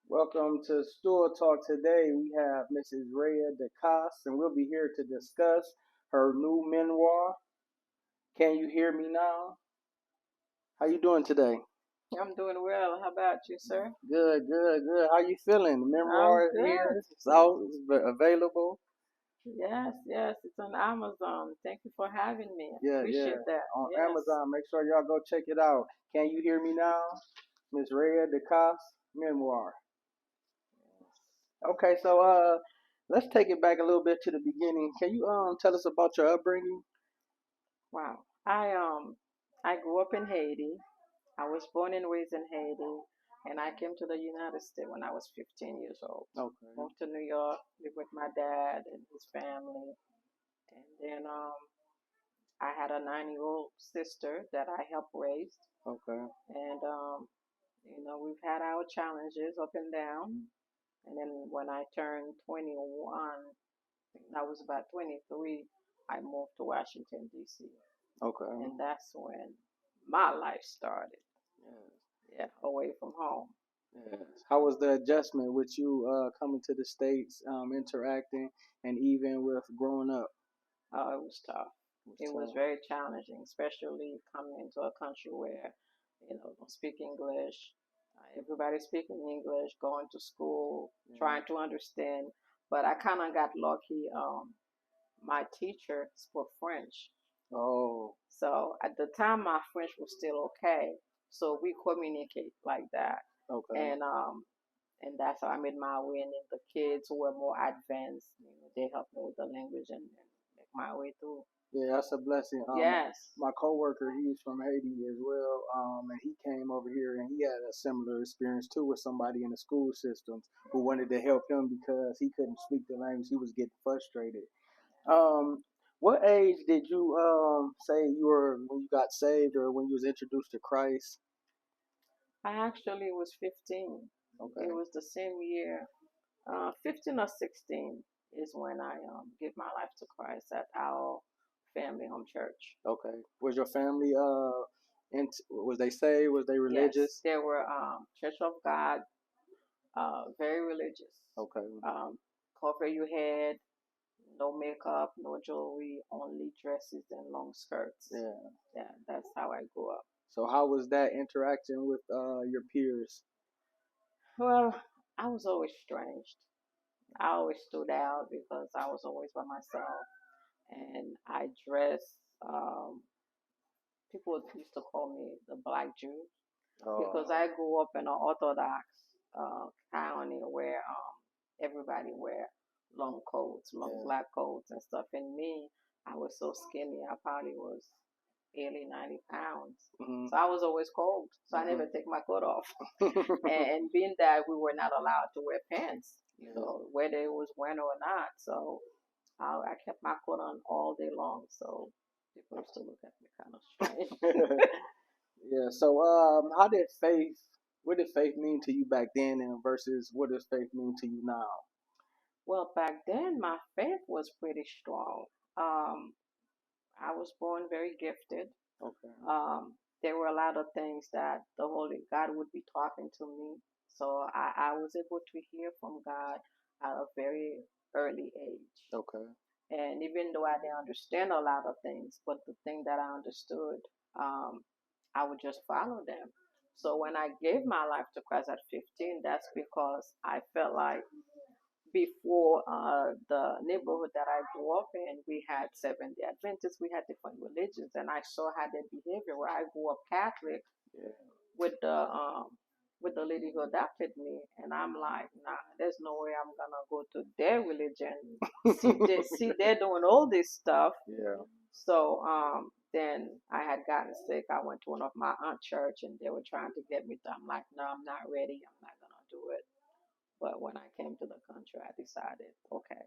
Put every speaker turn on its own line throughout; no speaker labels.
Welcome to Stool Talk. Today we have Mrs. Raya Decoste, and we'll be here to discuss her new memoir. Can you hear me now? How you doing today?
I'm doing well. How about you, sir?
Good, good, good. How you feeling? The
I'm
memoir is
good.
here. It's out. It's available.
Yes, it's on Amazon. Thank you for having me.
Yeah, yeah.
Appreciate that.
On
Yes.
Amazon. Make sure y'all go check it out. Can you hear me now? Miss Raya Decoste memoir. Okay, so let's take it back a little bit to the beginning. Can you tell us about your upbringing?
Wow. I grew up in Haiti. I was born and raised in Haiti, and I came to the United States when I was 15 years old.
Okay.
Moved to New York, lived with my dad and his family, and then I had a 9-year-old sister that I helped raise,
Okay.
and we've had our challenges up and down. And then when I turned 21, I was about 23, I moved to Washington, D.C.
Okay.
And that's when my life started.
Yes.
Yeah, away from home.
Yes. How was the adjustment with you coming to the States, interacting, and even with growing up?
It was tough.
It was
It was
tough.
very challenging, especially coming into a country where, don't speak English. Everybody speaking English, going to school,
Yeah.
trying to understand. But I kind of got lucky. My teacher spoke French.
Oh.
So at the time, my French was still okay. So we communicate like that,
Okay.
and that's how I made my way. And then the kids who were more advanced, they helped me with the language and make my way through.
Yeah, that's a blessing.
Yes.
My coworker, he's from Haiti as well, and he came over here and he had a similar experience too with somebody in the school systems who wanted to help him because he couldn't speak the language. He was getting frustrated. Um, what age did you say you were when you got saved or when you was introduced to Christ?
I actually was 15. It
Okay,
was the same year, 15 or 16 is when I gave my life to Christ at our family home church.
okay. Was your family was they saved? Was they
Yes,
religious?
they were Church of God, very religious.
Okay,
Um, Cover your head, no makeup, no jewelry, only dresses and long skirts.
yeah.
Yeah, that's how I grew up.
So how was that interacting with your peers?
Well, I was always strange. I always stood out because I was always by myself, and I dressed. People used to call me the Black Jew because
Oh,
I grew up in an Orthodox colony where everybody wear long coats, long
yeah.
black coats and stuff. And me, I was so skinny. I probably was 80, 90 pounds.
Hmm.
So I was always cold. So I never
Hmm.
take my coat off. And being that we were not allowed to wear pants,
Yeah.
whether it was winter or not. So I kept my coat on all day long. So people used to look at me kind of strange.
Yeah. So, how did faith? What did faith mean to you back then, and versus what does faith mean to you now?
Well, back then my faith was pretty strong. Um, I was born very gifted.
Okay.
There were a lot of things that the Holy God would be talking to me. So I was able to hear from God at a very early age.
Okay.
And even though I didn't understand a lot of things, but the thing that I understood, um, I would just follow them. So when I gave my life to Christ at 15, that's because I felt like before the neighborhood that I grew up in, we had Seventh Day Adventists, we had different religions, and I saw how their behavior. Where I grew up Catholic
Yeah.
with the lady who adopted me, and I'm like, nah, there's no way I'm gonna go to their religion. See, they're doing all this stuff.
Yeah.
So then I had gotten sick. I went to one of my aunt church, and they were trying to get me to. I'm like, no, I'm not ready. I'm not gonna do it. But when I came to the country, I decided, okay,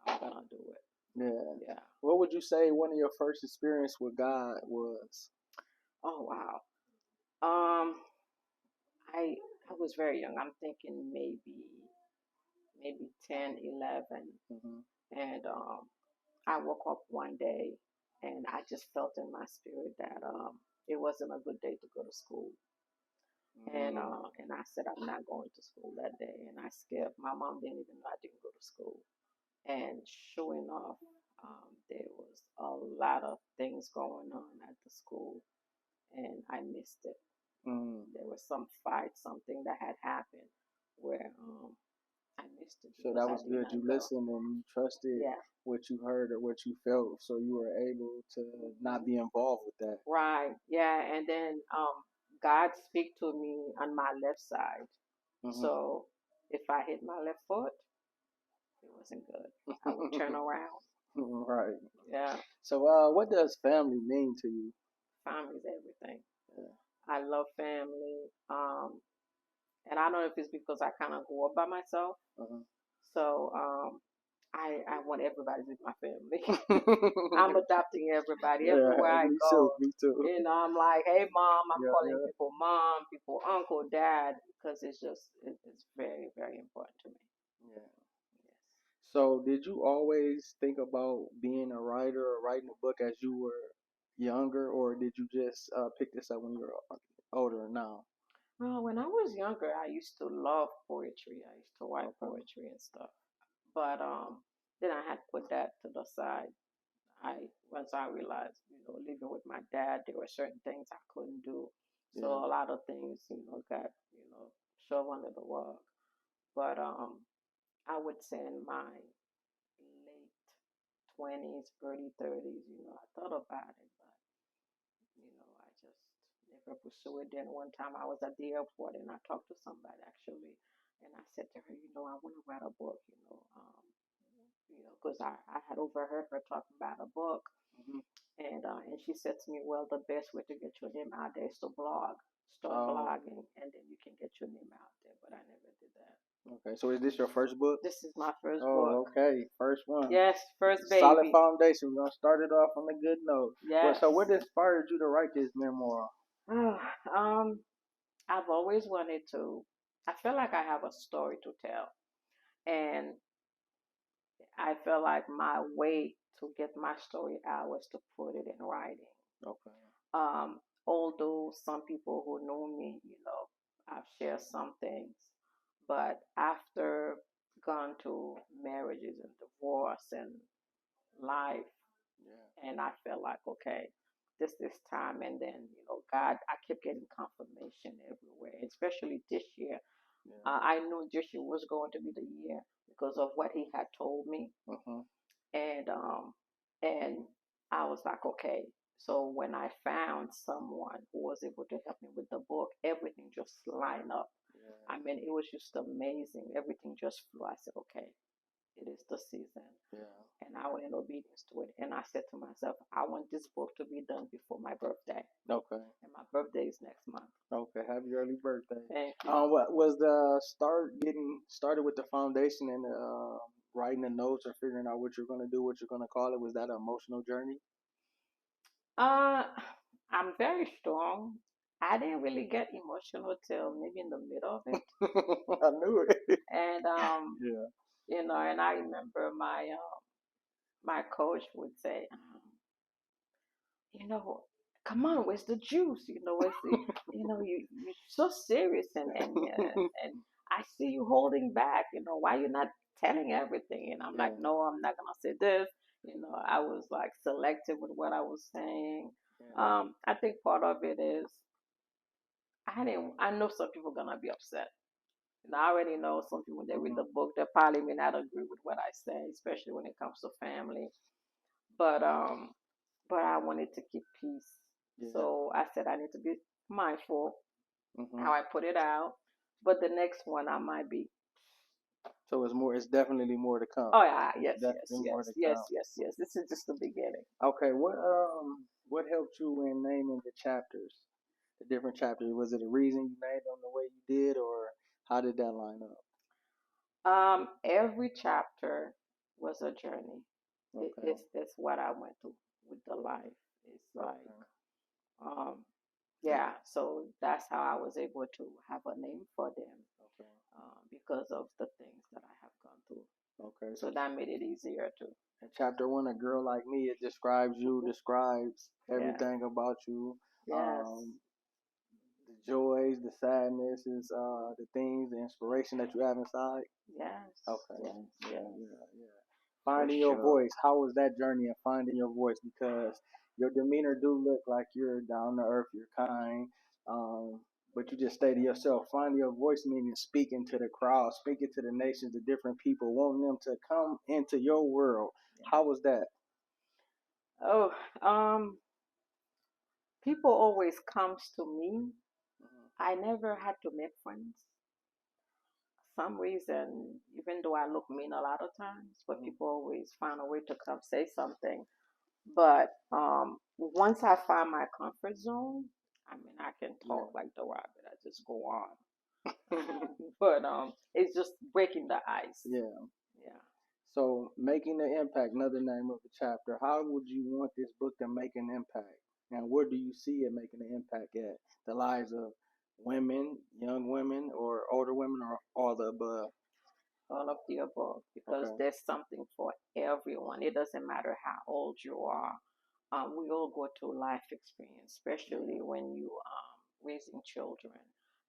I'm gonna do it.
Yeah.
Yeah.
What would you say one of your first experience with God was?
Oh wow. Um, I was very young. I'm thinking maybe 10, 11,
Hmm.
and I woke up one day, and I just felt in my spirit that it wasn't a good day to go to school. And I said I'm not going to school that day, and I skipped. My mom didn't even know I didn't go to school. And sure enough, there was a lot of things going on at the school, and I missed it. There was some fight, something that had happened where I missed it
So
because
that
I
was
did
good.
not
You
go.
listened and you trusted
Yeah,
what you heard or what you felt, so you were able to not be involved with that.
right. Yeah, and then God speak to me on my left side.
Hmm.
So if I hit my left foot, it wasn't good. I would turn around.
Right.
Yeah,
So, what does family mean to you?
family's everything.
Yeah.
I love family. And I don't know if it's because I kind of grew up by myself.
Uh-huh.
So I want everybody to be my family. I'm adopting everybody
Yeah,
everywhere I
me too.
go.
Me too.
You know, I'm like, hey mom, I'm
Yeah,
calling
yeah,
people mom, people uncle, dad, because it's very, very important to me.
yeah.
Yes.
So, did you always think about being a writer or writing a book as you were younger, or did you just pick this up when you were older now?
Well, when I was younger, I used to love poetry. I used to write
Okay.
poetry and stuff. But then I had put that to the side. I Once I realized, living with my dad, there were certain things I couldn't do. So
Yeah.
a lot of things, got, shoved under the rug. But I would say in my late 20s, early 30s, I thought about it, but I just never pursued it. Then one time I was at the airport and I talked to somebody actually, and I said to her, I want to write a book, because I had overheard her talking about a book.
Hmm.
And she said to me, well, the best way to get your name out there is to blog. Start
Oh,
blogging, and then you can get your name out there. But I never did that.
okay. So, is this your first book?
This is my first book.
Oh, okay. First one.
Yes, first
Solid
baby.
foundation. We're gonna start it off on a good note. Well,
Yes.
so what inspired you to write this memoir?
um, I've always wanted to. I feel like I have a story to tell, and I feel like my way to get my story out was to put it in writing.
Okay.
Although some people who know me, I've shared some things, but after gone to marriages and divorce and life,
Yeah.
and I felt like, okay, this time, and then God, I kept getting confirmation everywhere, especially this year.
Yeah.
I knew this year was going to be the year because of what He had told me,
Uh-huh.
and I was like, okay. So when I found someone who was able to help me with the book, everything just lined up.
Yeah.
I mean, it was just amazing. Everything just flew. I said, okay, it is the season.
Yeah.
And I went in obedience to it. And I said to myself, I want this book to be done before my birthday.
Okay.
And my birthday is next month.
Okay. Happy early birthday.
Thank you.
What was the getting started with the foundation and writing the notes or figuring out what you're gonna do, what you're gonna call it? Was that an emotional journey?
Uh, I'm very strong. I didn't really get emotional till maybe in the middle of it.
I knew it.
And
Yeah.
and I remember my coach would say, you know, come on, where's the juice? Where's the, you're so serious, and I see you holding back. Why you're not telling everything? And I'm like,
Yeah.
no, I'm not gonna say this. I was like selective with what I was saying.
Yeah.
I think part of it is I know some people gonna be upset. I already know some people when they read
Hmm.
the book, they probably may not agree with what I say, especially when it comes to family. But I wanted to keep peace.
Yeah.
So I said I need to be mindful
Hmm.
how I put it out. But the next one I might be.
So it's more. It's definitely more to come.
Oh yeah, yes, yes,
Definitely more
yes,
to
yes,
come.
yes, yes. This is just the beginning.
Okay. What helped you in naming the chapters? The different chapters. Was it a reason you named them the way you did, or how did that line up?
Every chapter was a journey.
Okay.
It's what I went through with the life. It's like
Okay.
um yeah. So that's how I was able to have a name for them,
Okay.
because of the things that I have gone through.
Okay.
So that made it easier too.
In chapter one, a girl like me, it describes you, describes
Yeah.
everything about you.
Yes.
Um, joys, the sadnesses, the things, the inspiration that you have inside?
Yes.
Okay.
Yes. Yes.
Yeah. Finding your voice. How was that journey of finding your voice? Because your demeanor do look like you're down to earth, you're kind, um, but you just stay to yourself. Finding your voice meaning speaking to the crowd, speaking to the nations, the different people, wanting them to come into your world. How was that?
Oh, people always comes to me. I never had to make friends. Some reason, even though I look mean a lot of times, but people always find a way to come say something. But once I find my comfort zone, I mean, I can talk like the rabbit. I just go on. But it's just breaking the ice.
Yeah.
Yeah.
So making an impact, another name of the chapter. How would you want this book to make an impact? And where do you see it making an impact at? The lives of women, young women, or older women, or all the above?
All of the above, because
Okay.
there's something for everyone. It doesn't matter how old you are. We all go through life experience, especially when you raising children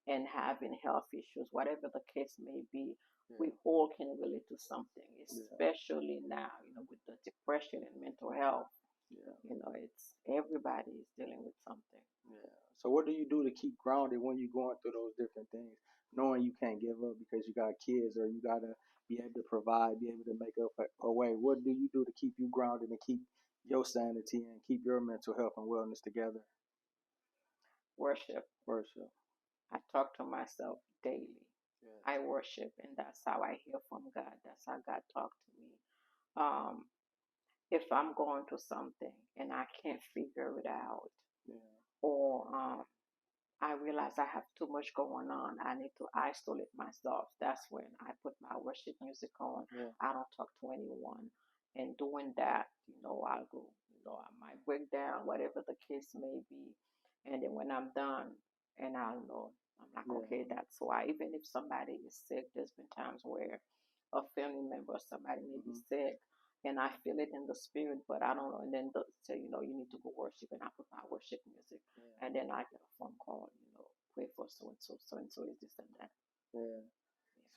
and having health issues, whatever the case may be. We all can relate to something, especially now, with the depression and mental health. It's everybody is dealing with something.
Yeah. So what do you do to keep grounded when you're going through those different things, knowing you can't give up because you got kids or you gotta be able to provide, be able to make up a way? What do you do to keep you grounded and keep your sanity and keep your mental health and wellness together?
Worship.
Worship.
I talk to myself daily.
Yeah.
I worship, and that's how I hear from God. That's how God talks to me. Um, if I'm going through something and I can't figure it out,
Yeah.
or I realize I have too much going on, I need to isolate myself. That's when I put my worship music on.
Yeah.
I don't talk to anyone. And doing that, I'll go, I might break down, whatever the case may be. And then when I'm done, and I'll know, I'm like, okay, that's why. Even if somebody is sick, there's been times where a family member or somebody may be sick, and I feel it in the spirit, but I don't know. And then they say, you need to go worship, and I put my worship music, and then I get a phone call, pray for so and so is this and that.
Yeah.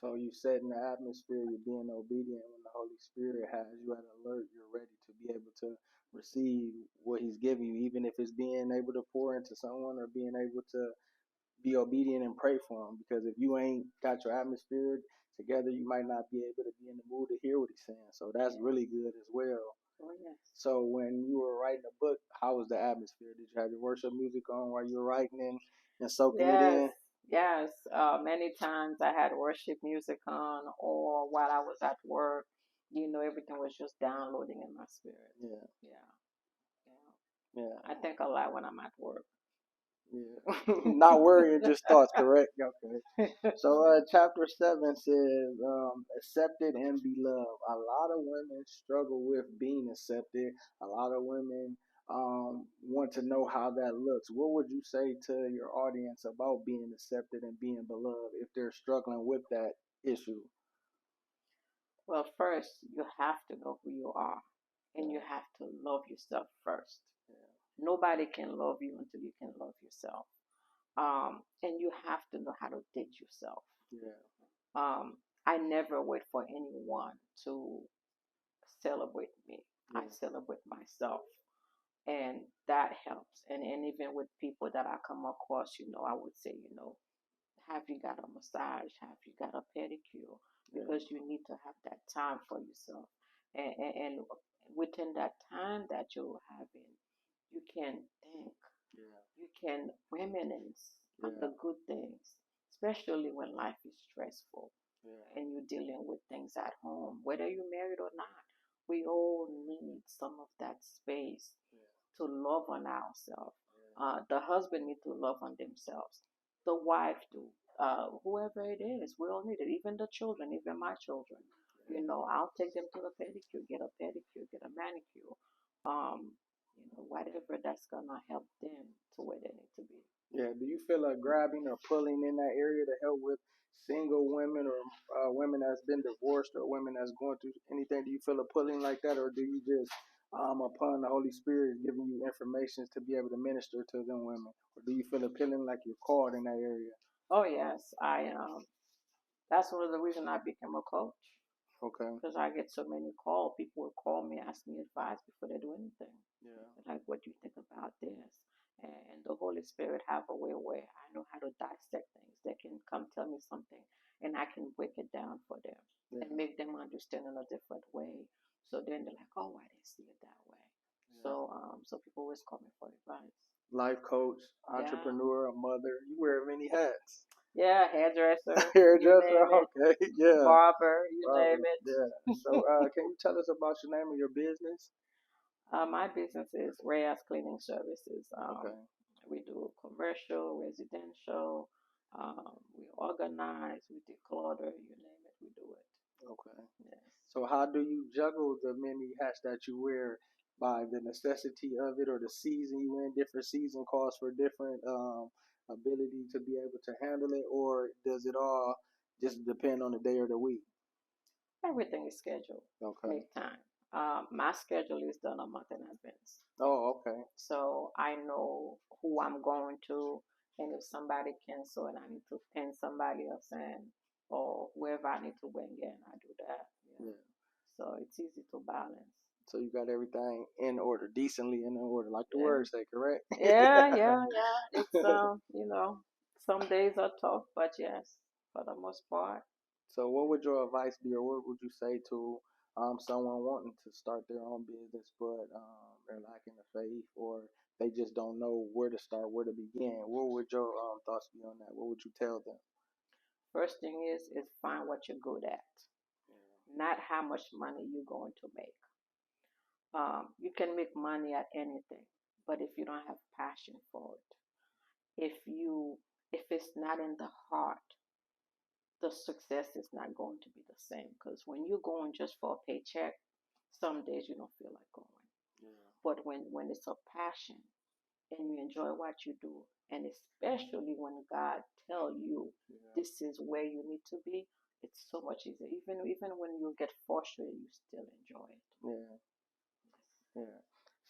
So you set in the atmosphere, you're being obedient when the Holy Spirit has you at alert, you're ready to be able to receive what He's giving you, even if it's being able to pour into someone or being able to be obedient and pray for them. Because if you ain't got your atmosphere together, you might not be able to be in the mood to hear what He's saying. So that's really good as well.
Oh, yes.
So when you were writing a book, how was the atmosphere? Did you have your worship music on while you were writing and soaking it
Yes,
in?
yes. Many times I had worship music on, or while I was at work, everything was just downloading in my spirit.
Yeah.
Yeah, yeah.
Yeah.
I think a lot when I'm at work.
Yeah. Not worrying, just thoughts, correct? Okay. So chapter 7 says, accepted and beloved. A lot of women struggle with being accepted. A lot of women want to know how that looks. What would you say to your audience about being accepted and being beloved if they're struggling with that issue?
Well, first, you have to know who you are, and you have to love yourself first. Nobody can love you until you can love yourself. And you have to know how to date yourself.
Yeah.
I never wait for anyone to celebrate me. I celebrate myself, and that helps. And even with people that I come across, I would say, have you got a massage? Have you got a pedicure? Because you need to have that time for yourself. And within that time that you're having, you can think, you can reminisce on the good things, especially when life is stressful and you're dealing with things at home, whether you're married or not. We all need some of that space to love on ourselves. The husband need to love on themselves. The wife do. Whoever it is, we all need it. Even the children, even my children. I'll take them to the pedicure, get a pedicure, get a manicure. Whatever that's gonna help them to where they need to be.
Yeah. Do you feel like grabbing or pulling in that area to help with single women or women that's been divorced or women that's going through anything? Do you feel a pulling like that, or do you just upon the Holy Spirit giving you information to be able to minister to them women? Or do you feel appealing like you're called in that area?
Oh yes, I that's one of the reasons I became a coach.
Okay.
Because I get so many calls. People will call me, ask me advice before they do anything.
Yeah.
Like, what do you think about this? And the Holy Spirit have a way where I know how to dissect things. They can come tell me something, and I can break it down for them and make them understand in a different way. So then they're like, oh, I didn't see it that way. Yeah. So people always call me for advice.
Life coach, entrepreneur, a mother. You wear many hats.
Yeah, hairdresser.
Hairdresser, okay, yeah.
Barber, you name it.
Yeah. So, can you tell us about your name of your business?
My business is Raya's Cleaning Services.
Okay.
We do commercial, residential. We organize, we declutter, you name it, we do it.
Okay.
Yes.
So, how do you juggle the many hats that you wear? By the necessity of it, or the season you in? Different season calls for different ability to be able to handle it, or does it all just depend on the day or the week?
Everything is scheduled.
Okay.
Make time. My schedule is done a month in advance.
Oh, okay.
So I know who I'm going to, and if somebody cancel and I need to pin somebody else in, or whoever I need to bring in, I do that. Yeah. So it's easy to balance.
So you got everything in order, decently in order, like the words say, correct?
Yeah. It's some days are tough, but yes, for the most part.
So what would your advice be, or what would you say to someone wanting to start their own business, but they're lacking the faith, or they just don't know where to start, where to begin? What would your thoughts be on that? What would you tell them?
First thing is find what you're good at, not how much money you're going to make. You can make money at anything, but if you don't have passion for it, if it's not in the heart, the success is not going to be the same. Because when you're going just for a paycheck, some days you don't feel like going. Yeah. But when it's a passion and you enjoy what you do, and especially when God tell you this is where you need to be, it's so much easier. Even when you get frustrated, you still enjoy it.
Yeah. Yeah.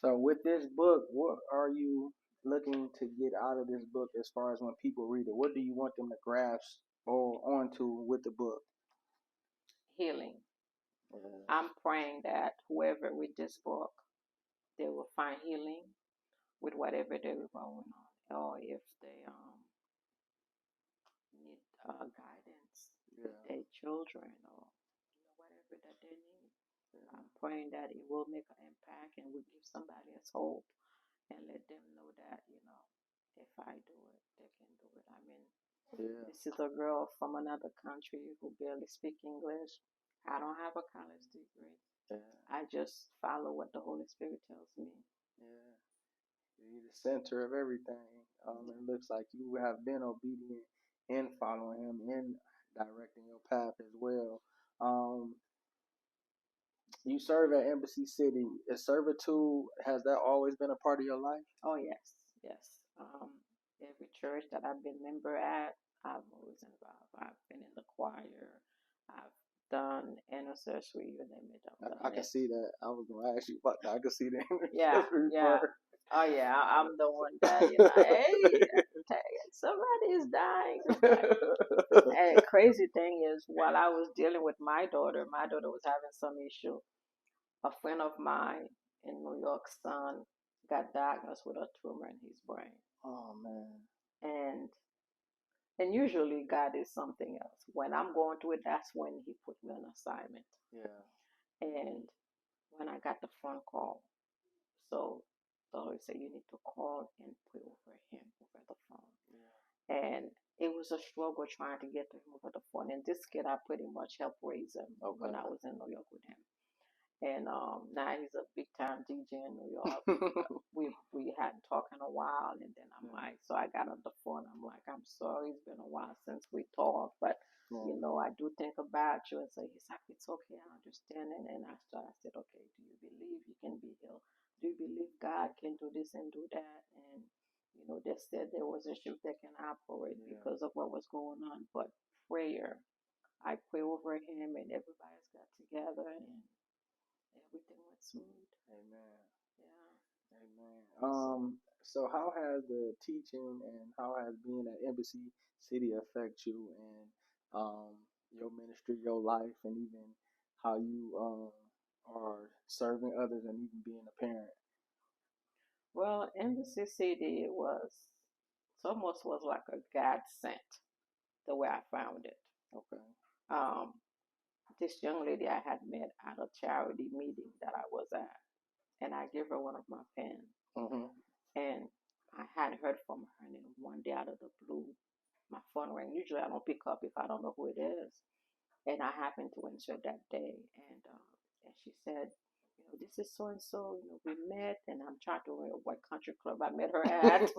So with this book, what are you looking to get out of this book as far as when people read it? What do you want them to grasp or onto with the book?
Healing. I'm praying that whoever read this book, they will find healing with whatever they're going on, or if they need guidance with their children, or whatever that they need. I'm praying that it will make an impact and will give somebody else hope and let them know that if I do it, they can do it. I mean, this is a girl from another country who barely speak English. I don't have a college degree. I just follow what the Holy Spirit tells me.
Yeah. You're the center of everything. It looks like you have been obedient in following him, in directing your path as well. You serve at Embassy City. Is servitude, has that always been a part of your life?
Oh yes. Every church that I've been member at, I've always involved. I've been in the choir. I've done intercessory. You name it.
I can see that. I was gonna ask you about that. I can see that.
Yeah. Oh yeah, I'm the one that hey, somebody is dying. And crazy thing is, while I was dealing with my daughter was having some issue. A friend of mine in New York, son, got diagnosed with a tumor in his brain.
Oh man.
And usually God is something else. When I'm going through it, that's when He put me on assignment. Yeah. And when I got the phone call, so the Lord said you need to call and pray over him over the phone. Yeah. And it was a struggle trying to get to him over the phone. And this kid, I pretty much helped raise him when I was in New York with him. And now he's a big time DJ in New York. we hadn't talked in a while, and then I'm like, so I got on the phone. I'm like, I'm sorry, it's been a while since we talked, but I do think about you. And so he's like, it's okay, I understand. And after I said, okay, do you believe you can be healed? Do you believe God can do this and do that? And they said there was a ship that can operate because of what was going on, but prayer. I pray over him, and everybody's got together, and everything went smooth.
Amen.
Yeah.
Amen. So how has the teaching and how has being at Embassy City affect you and your ministry, your life, and even how you are serving others and even being a parent?
Well, Embassy City it's almost was like a God sent the way I found it.
Okay.
Um, this young lady I had met at a charity meeting that I was at, and I gave her one of my pens,
Mhm.
and I hadn't heard from her, and then one day out of the blue, my phone rang. Usually I don't pick up if I don't know who it is, and I happened to answer that day, and she said, this is so and so. We met, and I'm trying to remember what country club I met her at.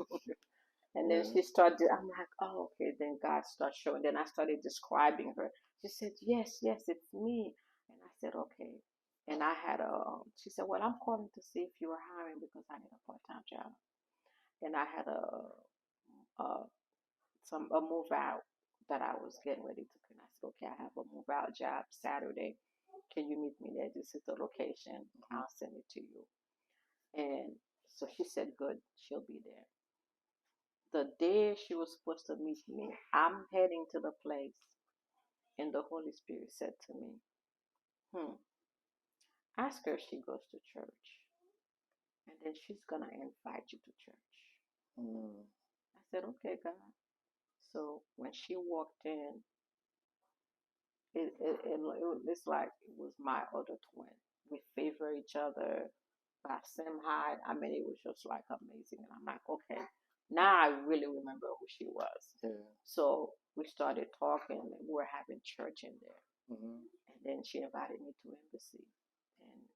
And then
Yeah.
she started, I'm like, oh, okay. Then God started showing. Then I started describing her. She said, yes, yes, it's me. And I said, okay. And she said, well, I'm calling to see if you are hiring because I need a part-time job. And I had a move out that I was getting ready to do. And I said, okay, I have a move out job Saturday. Can you meet me there? This is the location. I'll send it to you. And so she said, good, she'll be there. The day she was supposed to meet me, I'm heading to the place, and the Holy Spirit said to me, ask her if she goes to church, and then she's gonna invite you to church.
Mm.
I said, okay, God. So when she walked in, it's like it was my other twin. We favor each other by same height. I mean, it was just like amazing. And I'm like, okay, now I really remember who she was.
Yeah.
So we started talking, and we were having church in there.
Mhm.
And then she invited me to Embassy and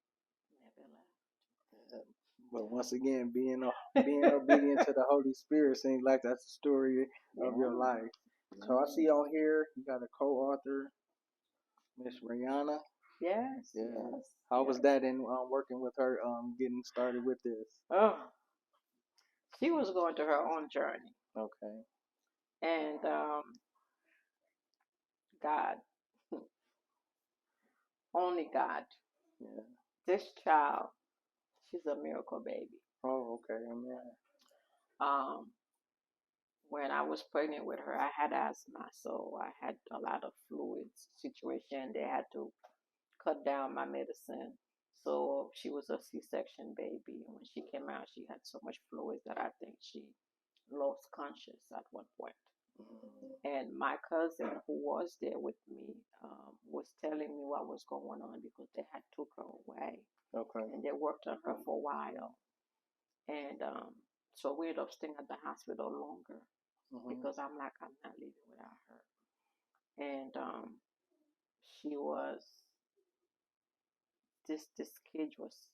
never left.
But once again, being obedient to the Holy Spirit seems like that's the story of your
Yeah.
life. So I see on here you got a co-author, Miss Riyanah.
Yes,
Yeah.
yes,
How was
yes.
that in working with her, getting started with this?
Oh, she was going to her own journey.
Okay.
And God, only God.
Yeah.
This child, she's a miracle baby.
Oh, okay. Amen.
Um, when I was pregnant with her, I had asthma, so I had a lot of fluids situation. They had to cut down my medicine. So she was a C-section baby. And when she came out, she had so much fluid that I think she lost conscious at one point. And my cousin, who was there with me, was telling me what was going on because they had took her away
Okay.
and they worked on her for a while. And so we ended up staying at the hospital longer because I'm like, I'm not leaving without her. And she was this kid was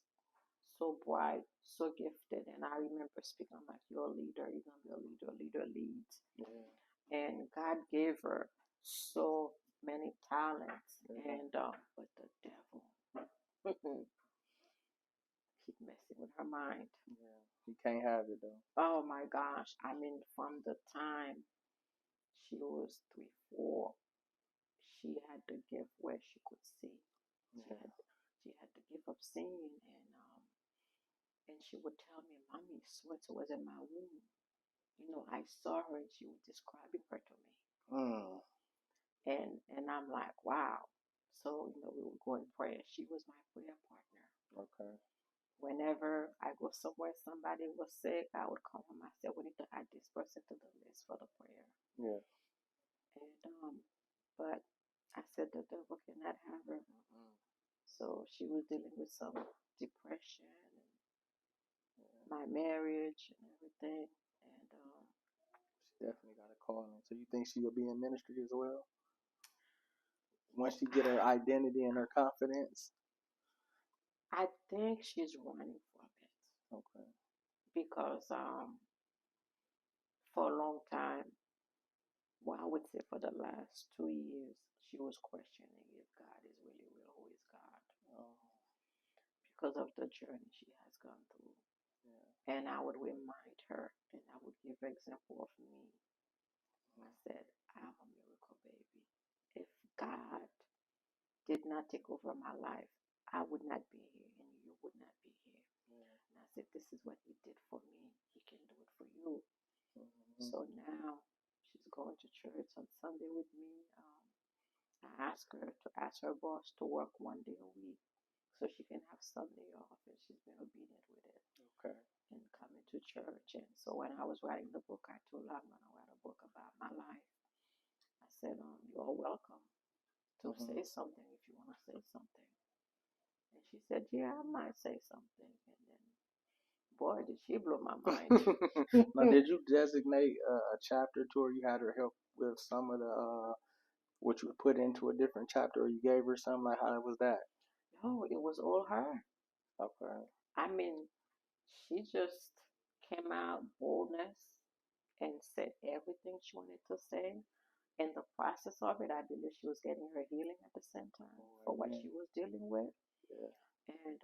so bright, so gifted, and I remember speaking I'm like, "You're a leader. You're gonna be a leader. A leader leads."
Yeah.
And God gave her so many talents,
Yeah.
and but the devil keep messing with her mind.
Yeah. You can't have it though.
Oh my gosh! I mean, from the time she was 3, 4, she had the gift where she could see. She
Yeah.
had she had the gift of seeing, and she would tell me, "Mommy, so was in my womb. I saw her, and she was describing her to me."
Mm.
And I'm like, wow. So we would go in prayer. She was my prayer partner.
Okay.
Whenever I go somewhere, somebody was sick, I would call them. I said, we need to add this person to the list for the prayer.
Yeah.
And but I said the devil cannot have her. So she was dealing with some depression and my marriage and everything. And
She definitely got a calling. So you think she'll be in ministry as well? Once she get her identity and her confidence?
I think she's running from it
Okay.
because for a long time, well, I would say for the last 2 years, she was questioning if God is really real, who is God,
Oh.
because of the journey she has gone through.
Yeah.
And I would remind her, and I would give her example of me. I said, I'm a miracle baby. If God did not take over my life, I would not be here and you would not be here. And I said, this is what he did for me. He can do it for you. So now she's going to church on Sunday with me. I asked her to ask her boss to work 1 day a week so she can have Sunday off, and she's been obedient with it.
Okay.
And coming to church. And so when I was writing the book, I told her I'm going to write a book about my life. I said, you're welcome to say something if you want to say something. And she said, yeah, I might say something. And then, boy, did she blow my mind.
Now, did you designate a chapter to her? You had her help with some of the, what you put into a different chapter, or you gave her something? Like, how was that?
No, it was all her.
Okay.
I mean, she just came out boldness and said everything she wanted to say. In the process of it, I believe she was getting her healing at the same time for what she was dealing with.
Yeah.
And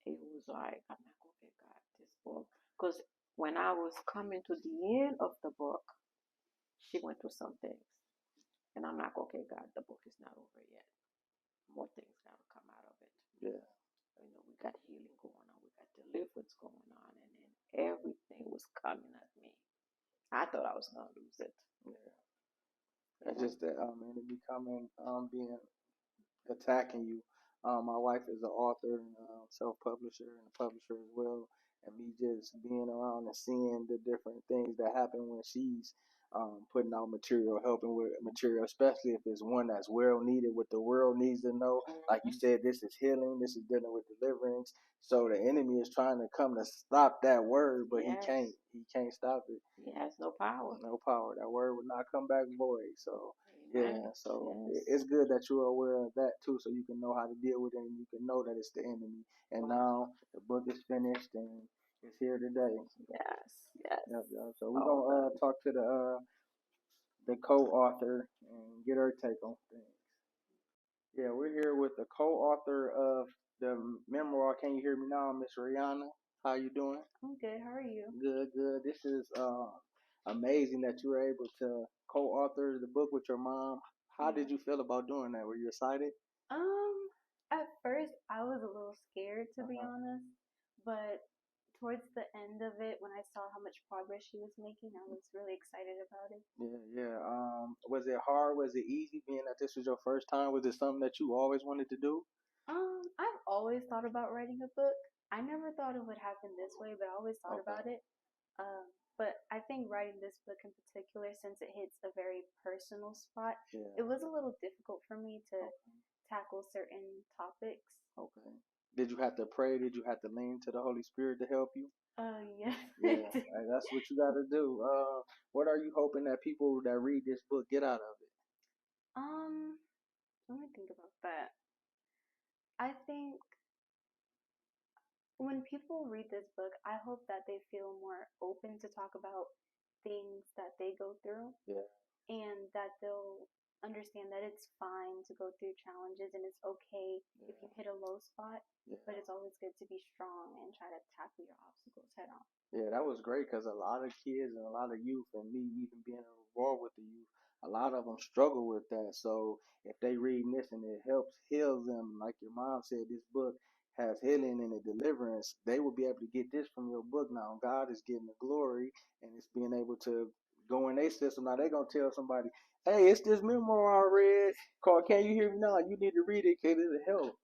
it was like, I'm like, okay, God, this book. Because when I was coming to the end of the book, she went through some things. And I'm like, okay, God, the book is not over yet. More things got to come out of it.
Yeah.
You know, we got healing going on, we got deliverance going on, and then everything was coming at me. I thought I was gonna lose it.
Yeah. It's just that enemy coming, being attacking you. My wife is an author and self-publisher and a publisher as well. And me just being around and seeing the different things that happen when she's putting out material, helping with material, especially if it's one that's well needed, what the world needs to know. Like you said, this is healing, this is dealing with deliverance. So the enemy is trying to come to stop that word, but he can't. He can't stop it.
He has no power.
No power. That word will not come back void. So
Amen.
yeah, so it's good that you're aware of that too, so you can know how to deal with it and you can know that it's the enemy. And now the book is finished and it's here today.
Yes.
Yep. So we're gonna talk to the co-author and get her take on things. Yeah, we're here with the co-author of the memoir. Can you hear me now, Miss Riyanah? How you doing?
I'm good. How are you?
Good. This is amazing that you were able to co-author the book with your mom. How did you feel about doing that? Were you excited?
At first I was a little scared, to be honest, but towards the end of it, when I saw how much progress she was making, I was really excited about it.
Yeah. Was it hard? Was it easy being that this was your first time? Was it something that you always wanted to do?
I've always thought about writing a book. I never thought it would happen this way, but I always thought about it. But I think writing this book in particular, since it hits a very personal spot, it was a little difficult for me to tackle certain topics.
Okay. Did you have to pray? Did you have to lean to the Holy Spirit to help you?
Yeah.
Yeah, that's what you got to do. What are you hoping that people that read this book get out of it?
Let me think about that. I think when people read this book, I hope that they feel more open to talk about things that they go through.
Yeah.
And that they'll understand that it's fine to go through challenges and it's okay if you hit a low spot, but it's always good to be strong and try to tackle your obstacles head on.
Yeah, that was great because a lot of kids and a lot of youth, and me even being involved with the youth, a lot of them struggle with that. So if they read this and it helps heals them, like your mom said, this book has healing and a deliverance. They will be able to get this from your book now. God is getting the glory, and it's being able to go in their system. Now they're gonna tell somebody, "Hey, it's this memoir I read called Can You Hear Me Now? You need to read it because it'll help."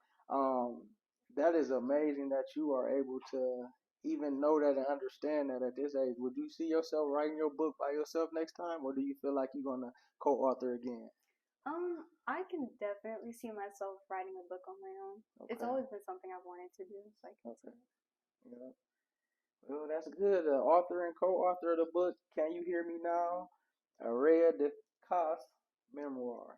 That is amazing that you are able to even know that and understand that at this age. Would you see yourself writing your book by yourself next time, or do you feel like you're gonna co-author again?
I can definitely see myself writing a book on my own. Okay. It's always been something I've wanted to do, so I can see it.
Yeah. Well, that's good. Author and co-author of the book, Can You Hear Me Now? A Raya Decoste memoir.